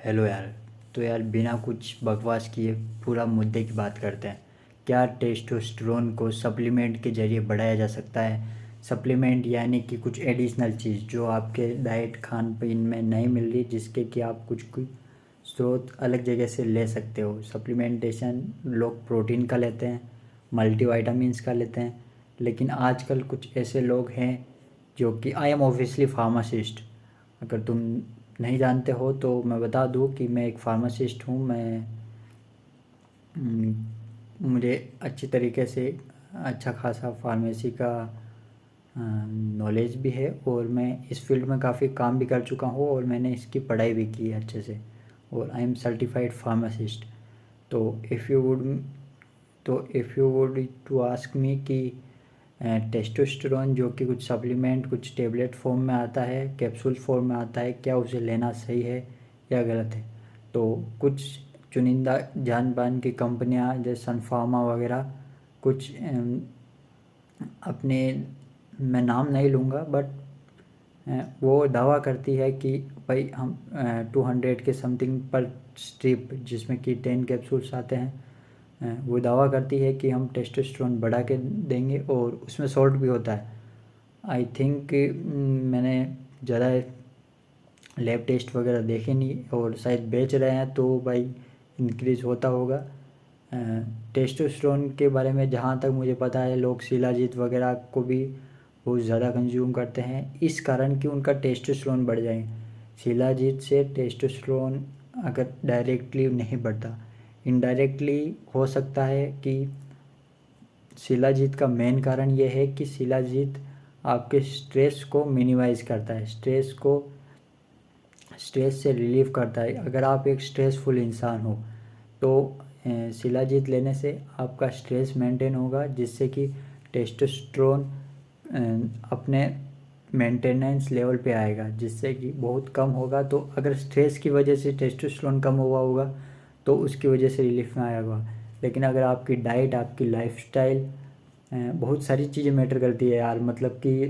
Hello यार। तो यार बिना कुछ बकवास किए पूरा मुद्दे की बात करते हैं। क्या टेस्टोस्टेरोन को सप्लीमेंट के ज़रिए बढ़ाया जा सकता है? सप्लीमेंट यानी कि कुछ एडिशनल चीज़ जो आपके डाइट खान पीन में नहीं मिल रही, जिसके कि आप कुछ कुछ स्रोत अलग जगह से ले सकते हो। सप्लीमेंटेशन लोग प्रोटीन का लेते हैं, मल्टीविटामिन्स का लेते हैं, लेकिन आजकल कुछ ऐसे लोग हैं जो कि आई एम ऑब्वियसली फार्मासिस्ट। अगर तुम नहीं जानते हो तो मैं बता दूं कि मैं एक फार्मासिस्ट हूँ। मुझे अच्छी तरीके से अच्छा खासा फार्मेसी का नॉलेज भी है, और मैं इस फील्ड में काफ़ी काम भी कर चुका हूँ, और मैंने इसकी पढ़ाई भी की है अच्छे से, और आई एम सर्टिफाइड फार्मासिस्ट। तो if you would to ask me कि टेस्टोस्टेरोन जो कि कुछ सप्लीमेंट कुछ टेबलेट फॉर्म में आता है, कैप्सूल फॉर्म में आता है, क्या उसे लेना सही है या गलत है? तो कुछ चुनिंदा जान पान की कंपनियां जैसे सन फार्मा वगैरह कुछ अपने, मैं नाम नहीं लूँगा, बट वो दावा करती है कि भाई हम 200 के समथिंग पर स्ट्रिप, जिसमें कि 10 कैप्सूल्स आते हैं, वो दावा करती है कि हम टेस्टोस्टेरोन बढ़ा के देंगे, और उसमें सॉल्ट भी होता है। आई थिंक मैंने ज़्यादा लैब टेस्ट वगैरह देखे नहीं, और शायद बेच रहे हैं तो भाई इंक्रीज़ होता होगा। टेस्टोस्टेरोन के बारे में जहाँ तक मुझे पता है, लोग शिलाजीत वगैरह को भी बहुत ज़्यादा कंज्यूम करते हैं, इस कारण कि उनका टेस्टोस्टेरोन बढ़ जाए। शिलाजीत से टेस्टोस्टेरोन अगर डायरेक्टली नहीं बढ़ता, इनडायरेक्टली हो सकता है कि शिलाजीत का मेन कारण ये है कि शिलाजीत आपके स्ट्रेस को मिनिमाइज़ करता है, स्ट्रेस से रिलीव करता है। अगर आप एक स्ट्रेसफुल इंसान हो तो शिलाजीत लेने से आपका स्ट्रेस मेंटेन होगा, जिससे कि टेस्टोस्टेरोन अपने मेंटेनेंस लेवल पे आएगा, जिससे कि बहुत कम होगा। तो अगर स्ट्रेस की वजह से टेस्टोस्टेरोन कम हुआ होगा तो उसकी वजह से रिलीफ में आया होगा। लेकिन अगर आपकी डाइट, आपकी लाइफस्टाइल, बहुत सारी चीज़ें मैटर करती है यार। मतलब कि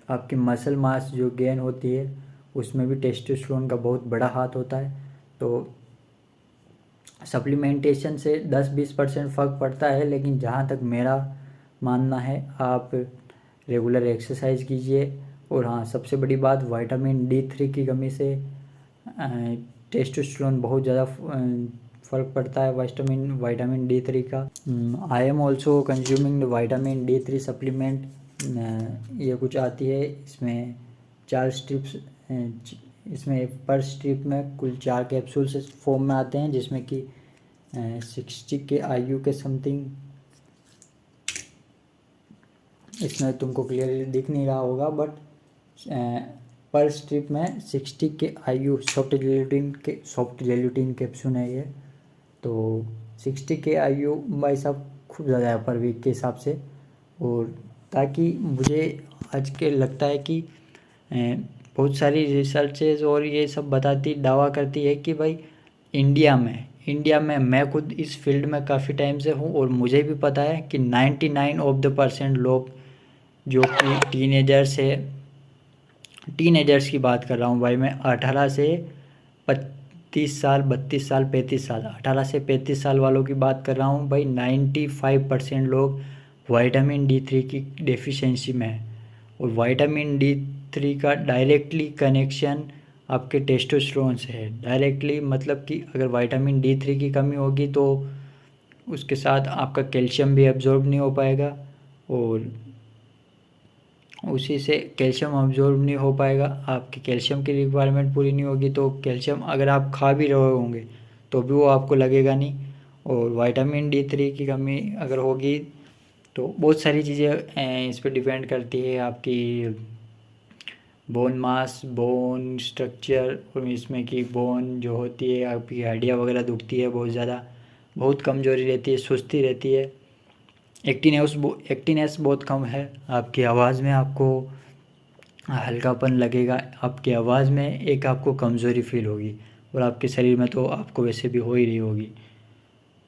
आपकी मसल मास जो गेन होती है, उसमें भी टेस्टोस्टेरोन का बहुत बड़ा हाथ होता है। तो सप्लीमेंटेशन से 10-20% फ़र्क पड़ता है, लेकिन जहाँ तक मेरा मानना है, आप रेगुलर एक्सरसाइज कीजिए। और हाँ, सबसे बड़ी बात, विटामिन D3 की कमी से टेस्टोस्टेरोन बहुत ज़्यादा फ़र्क पड़ता है। विटामिन D3 का I am also consuming vitamin D3 supplement. ये कुछ आती है, इसमें 4 स्ट्रिप्स, इसमें पर स्ट्रिप में कुल 4 कैप्सूल्स फॉर्म में आते हैं, जिसमें कि 60 के IU के समथिंग, इसमें तुमको क्लियरली दिख नहीं रहा होगा, बट पर स्ट्रिप में 60 के IU सॉफ्ट जेल्यूटिन कैप्सूल है ये। तो 60 के IU भाई साहब खूब ज़्यादा है पर वीक के हिसाब से। और ताकि मुझे आज के लगता है कि बहुत सारी रिसर्चेज और ये सब दावा करती है कि भाई इंडिया में मैं खुद इस फील्ड में काफ़ी टाइम से हूँ, और मुझे भी पता है कि 99% लोग जो कि टीनेजर्स की बात कर रहा हूँ भाई मैं, 18 से 25 साल, 32 साल, 35 साल, 18 से 35 साल वालों की बात कर रहा हूँ भाई, 95% लोग विटामिन D3 की डेफिशिएंसी में है। और विटामिन D3 का डायरेक्टली कनेक्शन आपके टेस्टोस्टेरोन से है। डायरेक्टली मतलब कि अगर विटामिन D3 की कमी होगी तो उसके साथ आपका कैल्शियम भी एब्जॉर्ब नहीं हो पाएगा, और उसी से कैल्शियम अब्जॉर्ब नहीं हो पाएगा, आपकी कैल्शियम की रिक्वायरमेंट पूरी नहीं होगी। तो कैल्शियम अगर आप खा भी रहे होंगे तो भी वो आपको लगेगा नहीं। और विटामिन D3 की कमी अगर होगी तो बहुत सारी चीज़ें इस पर डिपेंड करती है, आपकी बोन मास, बोन स्ट्रक्चर, और इसमें कि बोन जो होती है, आपकी हड्डियाँ वगैरह दुखती है बहुत ज़्यादा, बहुत कमज़ोरी रहती है, सुस्ती रहती है, एक्टिनेस बहुत कम है, आपकी आवाज़ में आपको हल्कापन लगेगा, आपकी आवाज़ में एक आपको कमज़ोरी फील होगी, और आपके शरीर में तो आपको वैसे भी हो ही रही होगी।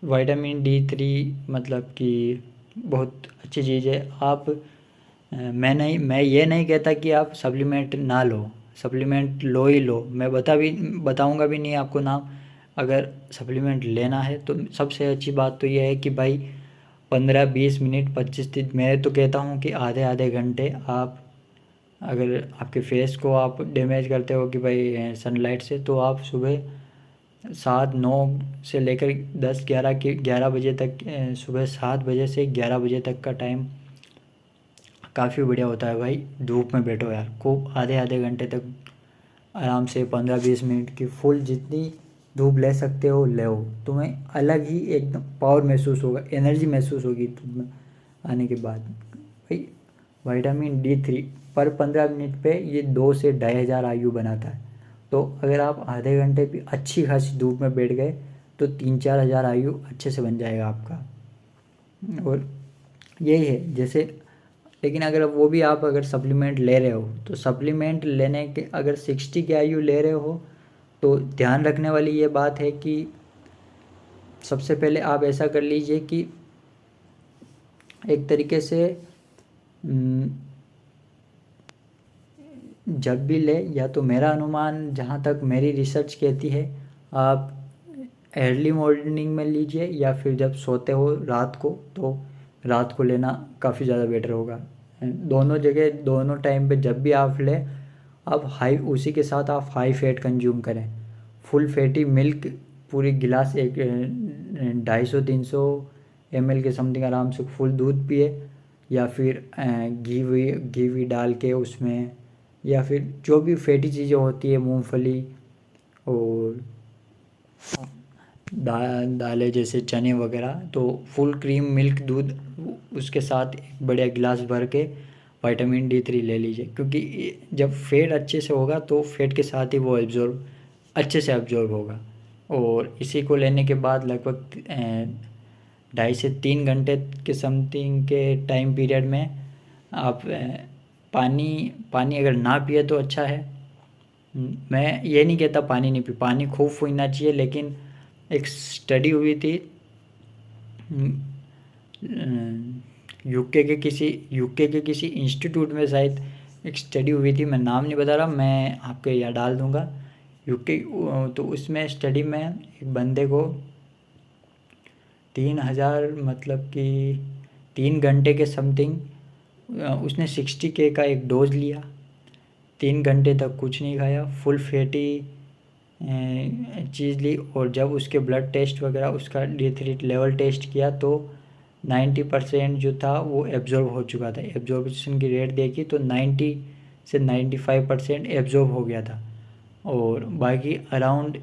विटामिन D3 मतलब कि बहुत अच्छी चीज़ है। मैं ये नहीं कहता कि आप सप्लीमेंट ना लो, सप्लीमेंट लो ही लो। मैं बताऊंगा भी नहीं आपको नाम। अगर सप्लीमेंट लेना है तो सबसे अच्छी बात तो यह है कि भाई 15-20 मिनट 25-30, मैं तो कहता हूँ कि आधे आधे घंटे आप, अगर आपके फेस को आप डैमेज करते हो कि भाई सनलाइट से, तो आप सुबह 7-9 से लेकर 10-11 बजे तक, सुबह 7 बजे से 11 बजे तक का टाइम काफ़ी बढ़िया होता है भाई। धूप में बैठो यार, खूब आधे आधे घंटे तक आराम से 15-20 मिनट की फुल जितनी धूप ले सकते हो ले। तुम्हें अलग ही एकदम पावर महसूस होगा, एनर्जी महसूस होगी तुम्हें आने के बाद भाई। विटामिन D3 पर 15 मिनट पे ये 2 से 2,500 IU बनाता है। तो अगर आप आधे घंटे भी अच्छी खासी धूप में बैठ गए तो 3-4 हज़ार IU अच्छे से बन जाएगा आपका। और यही है जैसे, लेकिन अगर वो भी आप अगर सप्लीमेंट ले रहे हो तो सप्लीमेंट लेने के अगर 60 के IU ले रहे हो तो ध्यान रखने वाली ये बात है कि सबसे पहले आप ऐसा कर लीजिए कि एक तरीके से जब भी ले, या तो मेरा अनुमान जहाँ तक मेरी रिसर्च कहती है, आप अर्ली मॉर्निंग में लीजिए, या फिर जब सोते हो रात को तो रात को लेना काफ़ी ज़्यादा बेटर होगा। दोनों जगह दोनों टाइम पे जब भी आप लें, आप हाई, उसी के साथ आप हाई फैट कंज्यूम करें। फुल फैटी मिल्क पूरी गिलास, एक 250-300 ml के समथिंग आराम से फुल दूध पिए, या फिर घी वी डाल के उसमें, या फिर जो भी फैटी चीज़ें होती है मूंगफली और दालें जैसे चने वगैरह, तो फुल क्रीम मिल्क दूध, उसके साथ एक बढ़िया गिलास भर के विटामिन D3 ले लीजिए। क्योंकि जब फैट अच्छे से होगा तो फैट के साथ ही वो अच्छे से एब्जॉर्ब होगा। और इसी को लेने के बाद लगभग 2.5 से 3 घंटे के समथिंग के टाइम पीरियड में आप पानी अगर ना पिए तो अच्छा है। मैं ये नहीं कहता पानी नहीं पी, पानी खूब पीना चाहिए, लेकिन एक स्टडी हुई थी यूके के किसी इंस्टीट्यूट में, शायद एक स्टडी हुई थी, मैं नाम नहीं बता रहा, मैं आपको यहाँ डाल दूँगा यूके। तो उसमें स्टडी में एक बंदे को 3,000, मतलब कि 3 घंटे के समथिंग, उसने 60K का एक डोज लिया, 3 घंटे तक कुछ नहीं खाया, फुल फैटी चीज़ ली, और जब उसके ब्लड टेस्ट वगैरह उसका D3 लेवल टेस्ट किया तो 90% जो था वो एब्जॉर्ब हो चुका था। एब्जॉर्बेशन की रेट देखी तो 90 से 95% एब्जॉर्ब हो गया था। और बाकी अराउंड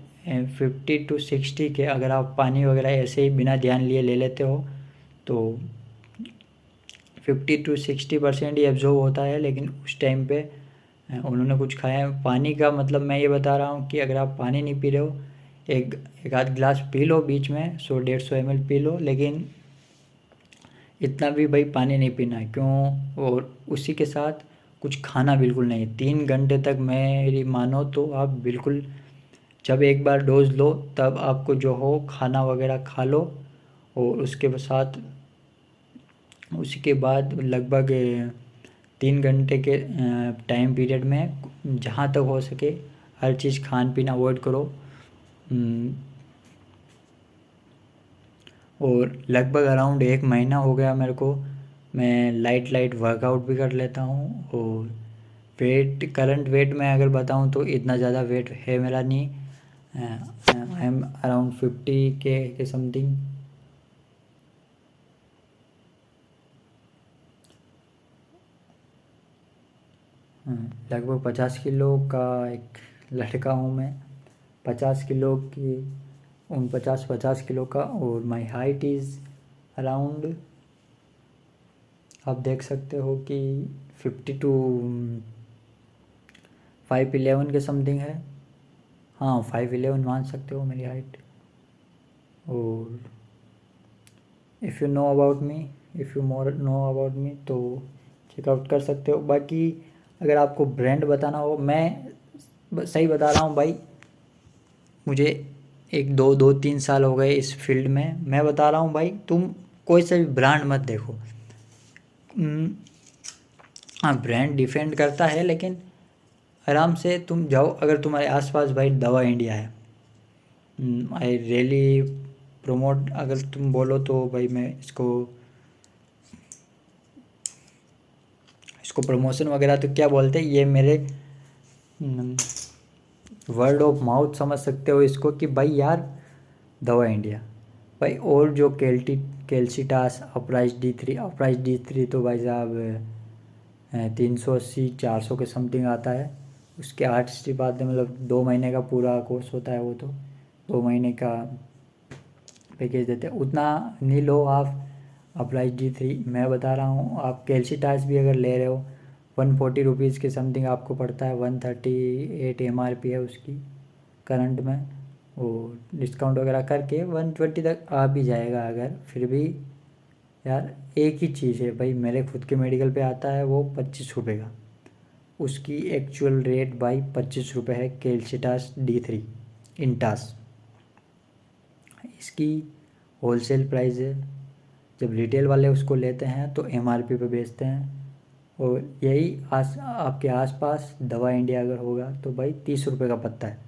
50-60 के अगर आप पानी वगैरह ऐसे ही बिना ध्यान लिए ले लेते हो तो 50-60% ही एब्जॉर्ब होता है। लेकिन उस टाइम पे उन्होंने कुछ खाया। पानी का मतलब मैं ये बता रहा हूँ कि अगर आप पानी नहीं पी रहे हो, एक आध गिलास पी लो बीच में, 100-150 ml पी लो, लेकिन इतना भी भाई पानी नहीं पीना है क्यों। और उसी के साथ कुछ खाना बिल्कुल नहीं। 3 घंटे तक मेरी मानो तो आप बिल्कुल, जब एक बार डोज लो तब आपको जो हो खाना वगैरह खा लो, और उसके बाद लगभग 3 घंटे के टाइम पीरियड में जहाँ तक हो सके हर चीज़ खान पीना अवॉइड करो। और लगभग अराउंड 1 महीना हो गया मेरे को, मैं लाइट वर्कआउट भी कर लेता हूँ। और करंट वेट में अगर बताऊँ तो इतना ज़्यादा वेट है मेरा नहीं, आई एम अराउंड 50K के समथिंग। लगभग 50 किलो का एक लड़का हूँ मैं। 50 किलो की 49-50 किलो का, और माई हाइट इज़ अराउंड, आप देख सकते हो कि 5'11" के समथिंग है। हाँ, 5'11" मान सकते हो मेरी हाइट। और if you know about me तो चेकआउट कर सकते हो। बाकी अगर आपको ब्रांड बताना हो, मैं सही बता रहा हूँ भाई, मुझे 2-3 साल हो गए इस फील्ड में। मैं बता रहा हूँ भाई, तुम कोई सा भी ब्रांड मत देखो। हाँ, ब्रांड डिपेंड करता है, लेकिन आराम से तुम जाओ, अगर तुम्हारे आसपास भाई दवा इंडिया है, आई रियली प्रमोट, अगर तुम बोलो तो भाई मैं इसको इसको प्रमोशन वगैरह तो क्या बोलते हैं, ये मेरे वर्ड ऑफ माउथ समझ सकते हो इसको, कि भाई यार दवा इंडिया भाई। और जो कैल्सिटास, अपराइज D3 तो भाई साहब 380-400 के समथिंग आता है। उसके 8 स्ट्रिप आते हैं, मतलब 2 महीने का पूरा कोर्स होता है वो, तो 2 महीने का पैकेज देते हैं। उतना नहीं लो आप अपराइज D3, मैं बता रहा हूँ। आप कैल्सिटास भी अगर ले रहे हो 140 रुपीज़ के समथिंग आपको पड़ता है, 138 MRP है उसकी करंट में। वो डिस्काउंट वगैरह करके 120 तक आ भी जाएगा। अगर फिर भी यार एक ही चीज़ है भाई, मेरे खुद के मेडिकल पे आता है वो 25 रुपये का, उसकी एक्चुअल रेट भाई 25 रुपये है। कैल्सिटास D3 इंटास, इसकी होलसेल प्राइस है। जब रिटेल वाले उसको लेते हैं तो MRP पे बेचते हैं। और यही आपके आसपास दवा इंडिया अगर होगा तो भाई 30 रुपये का पत्ता है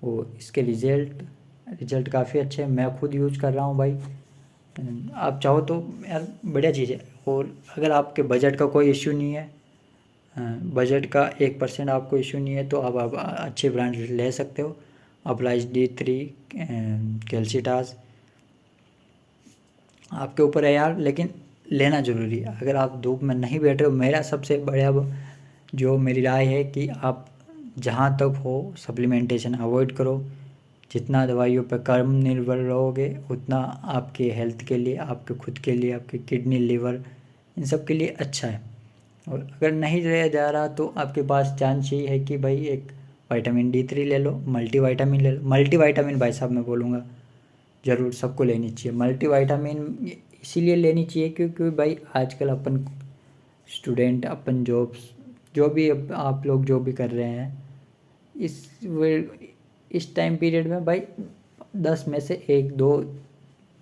वो। इसके रिजल्ट काफ़ी अच्छे हैं, मैं खुद यूज कर रहा हूँ भाई। आप चाहो तो यार बढ़िया चीज़ है। और अगर आपके बजट का कोई इश्यू नहीं है, बजट का 1% आपको इश्यू नहीं है, तो आप अच्छे ब्रांड ले सकते हो। अपराइज D3, कैल्सिटास, आपके ऊपर है यार, लेकिन लेना ज़रूरी है। अगर आप धूप में नहीं बैठ रहे हो, मेरा सबसे बढ़िया जो मेरी राय है कि आप जहाँ तक हो सप्लीमेंटेशन अवॉइड करो। जितना दवाइयों पर कम निर्भर रहोगे उतना आपके हेल्थ के लिए, आपके खुद के लिए, आपके किडनी, लिवर, इन सब के लिए अच्छा है। और अगर नहीं रह जा रहा तो आपके पास चांस यही है कि भाई एक विटामिन D3 ले लो, मल्टीविटामिन ले लो। मल्टीविटामिन भाई साहब मैं बोलूँगा ज़रूर सबको लेनी चाहिए मल्टीविटामिन। इसीलिए लेनी चाहिए क्योंकि भाई आजकल अपन स्टूडेंट, अपन जॉब्स, जो भी आप लोग जो भी कर रहे हैं, इस टाइम पीरियड में भाई 10 में से 1-2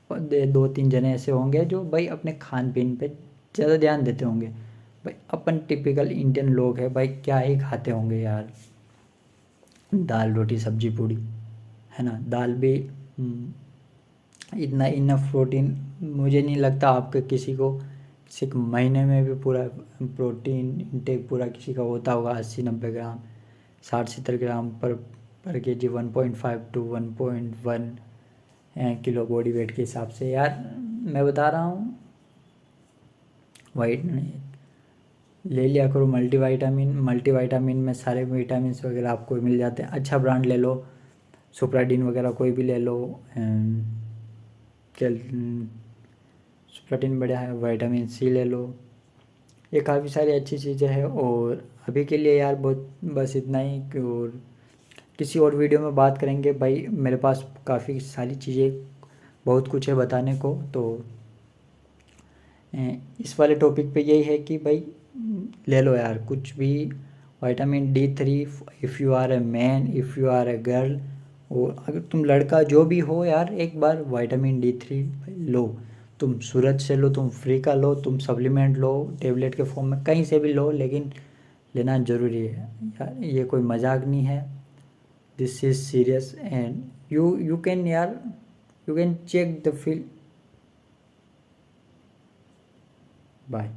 2-3 जने ऐसे होंगे जो भाई अपने खान पीन पे ज़्यादा ध्यान देते होंगे। भाई अपन टिपिकल इंडियन लोग हैं भाई, क्या ही खाते होंगे यार, दाल रोटी सब्जी पूड़ी, है ना। दाल भी इतना इनफ प्रोटीन मुझे नहीं लगता आपके किसी को, किसी को महीने में भी पूरा प्रोटीन इंटेक पूरा किसी का होता होगा 80-90 ग्राम, 60-70 ग्राम पर KG, 1.5 to 1.1 kilo body weight के हिसाब से। यार मैं बता रहा हूँ वाइट ले लिया करो मल्टीविटामिन में सारे विटामिन वगैरह आपको मिल जाते हैं। अच्छा ब्रांड ले लो, सुप्राडीन वगैरह कोई भी ले लो, कैल सुप्राडीन बढ़िया है। विटामिन C ले लो, ये काफ़ी सारी अच्छी चीज़ें हैं। और अभी के लिए यार बहुत बस इतना ही। और किसी और वीडियो में बात करेंगे भाई, मेरे पास काफ़ी सारी चीज़ें, बहुत कुछ है बताने को। तो इस वाले टॉपिक पे यही है कि भाई ले लो यार कुछ भी vitamin D3, if you are a man, if you are a girl, और अगर तुम लड़का जो भी हो यार, एक बार विटामिन D3 लो। तुम सूरज से लो, तुम फ्री का लो, तुम सप्लीमेंट लो, टेबलेट के फॉर्म में कहीं से भी लो, लेकिन लेना ज़रूरी है यार। ये कोई मजाक नहीं है, this is serious. And you can यार, you can check the feel. Bye.